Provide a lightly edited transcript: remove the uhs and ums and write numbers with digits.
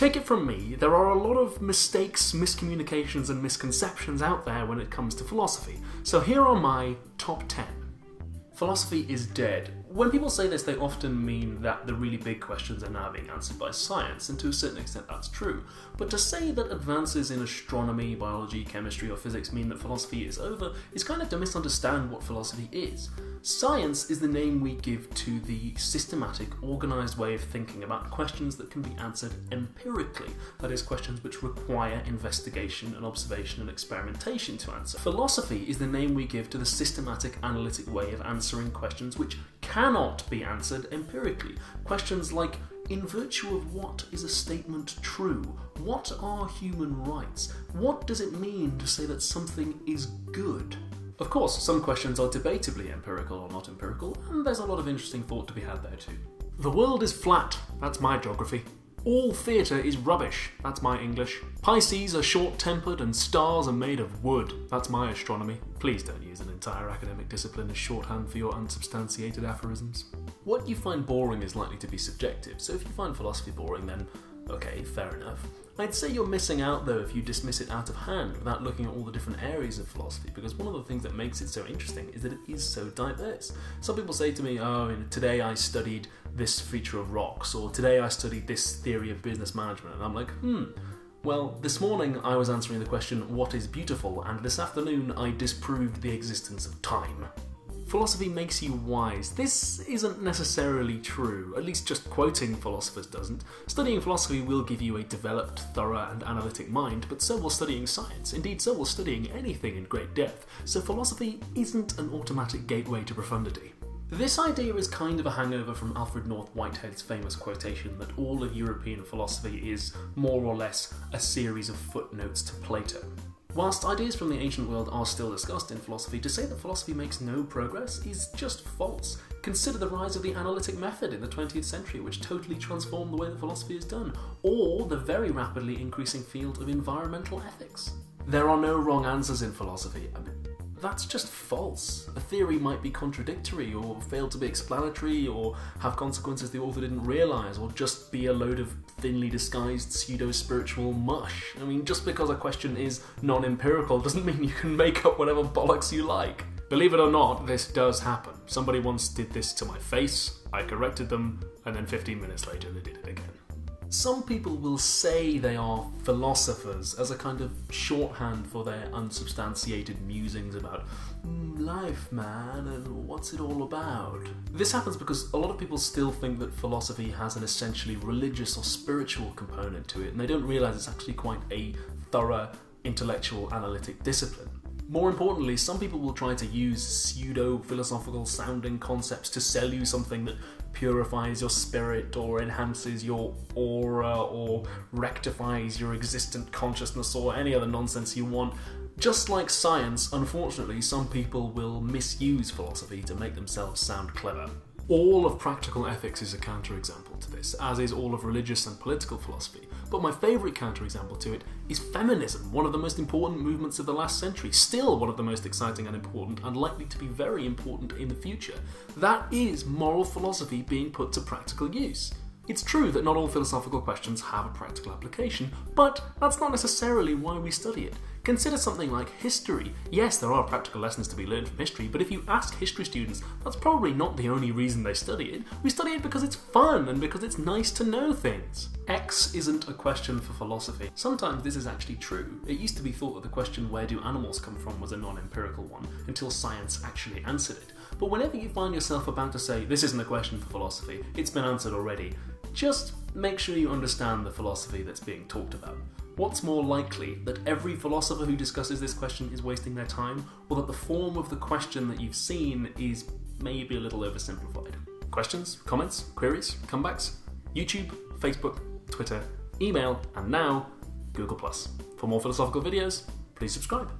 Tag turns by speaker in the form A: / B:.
A: Take it from me, there are a lot of mistakes, miscommunications and misconceptions out there when it comes to philosophy. So here are my top 10. Philosophy is dead. When people say this, they often mean that the really big questions are now being answered by science, and to a certain extent that's true. But to say that advances in astronomy, biology, chemistry or physics mean that philosophy is over is kind of to misunderstand what philosophy is. Science is the name we give to the systematic, organised way of thinking about questions that can be answered empirically, that is, questions which require investigation and observation and experimentation to answer. Philosophy is the name we give to the systematic, analytic way of answering questions which cannot be answered empirically. Questions like, in virtue of what is a statement true? What are human rights? What does it mean to say that something is good? Of course, some questions are debatably empirical or not empirical, and there's a lot of interesting thought to be had there too. The world is flat, that's my geography. All theatre is rubbish, that's my English. Pisces are short-tempered and stars are made of wood, that's my astronomy. Please don't use an entire academic discipline as shorthand for your unsubstantiated aphorisms. What you find boring is likely to be subjective, so if you find philosophy boring then, okay, fair enough. I'd say you're missing out though if you dismiss it out of hand without looking at all the different areas of philosophy, because one of the things that makes it so interesting is that it is so diverse. Some people say to me, oh, today I studied this feature of rocks, or today I studied this theory of business management, and I'm like, well, this morning I was answering the question, what is beautiful, and this afternoon I disproved the existence of time. Philosophy makes you wise. This isn't necessarily true, at least just quoting philosophers doesn't. Studying philosophy will give you a developed, thorough and analytic mind, but so will studying science. Indeed, so will studying anything in great depth. So philosophy isn't an automatic gateway to profundity. This idea is kind of a hangover from Alfred North Whitehead's famous quotation that all of European philosophy is, more or less, a series of footnotes to Plato. Whilst ideas from the ancient world are still discussed in philosophy, to say that philosophy makes no progress is just false. Consider the rise of the analytic method in the 20th century, which totally transformed the way that philosophy is done, or the very rapidly increasing field of environmental ethics. There are no wrong answers in philosophy. That's just false. A theory might be contradictory, or fail to be explanatory, or have consequences the author didn't realise, or just be a load of thinly disguised pseudo-spiritual mush. I mean, just because a question is non-empirical doesn't mean you can make up whatever bollocks you like. Believe it or not, this does happen. Somebody once did this to my face, I corrected them, and then 15 minutes later they did it again. Some people will say they are philosophers as a kind of shorthand for their unsubstantiated musings about life, man, and what's it all about. This happens because a lot of people still think that philosophy has an essentially religious or spiritual component to it, and they don't realise it's actually quite a thorough, intellectual, analytic discipline. More importantly, some people will try to use pseudo-philosophical sounding concepts to sell you something that purifies your spirit or enhances your aura or rectifies your existent consciousness or any other nonsense you want. Just like science, unfortunately, some people will misuse philosophy to make themselves sound clever. All of practical ethics is a counterexample to this, as is all of religious and political philosophy. But my favourite counterexample to it is feminism, one of the most important movements of the last century, still one of the most exciting and important, and likely to be very important in the future. That is moral philosophy being put to practical use. It's true that not all philosophical questions have a practical application, but that's not necessarily why we study it. Consider something like history. Yes, there are practical lessons to be learned from history, but if you ask history students, that's probably not the only reason they study it. We study it because it's fun and because it's nice to know things. X isn't a question for philosophy. Sometimes this is actually true. It used to be thought that the question where do animals come from was a non-empirical one, until science actually answered it. But whenever you find yourself about to say, this isn't a question for philosophy, it's been answered already, just make sure you understand the philosophy that's being talked about. What's more likely, that every philosopher who discusses this question is wasting their time, or that the form of the question that you've seen is maybe a little oversimplified? Questions, comments, queries, comebacks? YouTube, Facebook, Twitter, email, and now Google+. For more philosophical videos, please subscribe.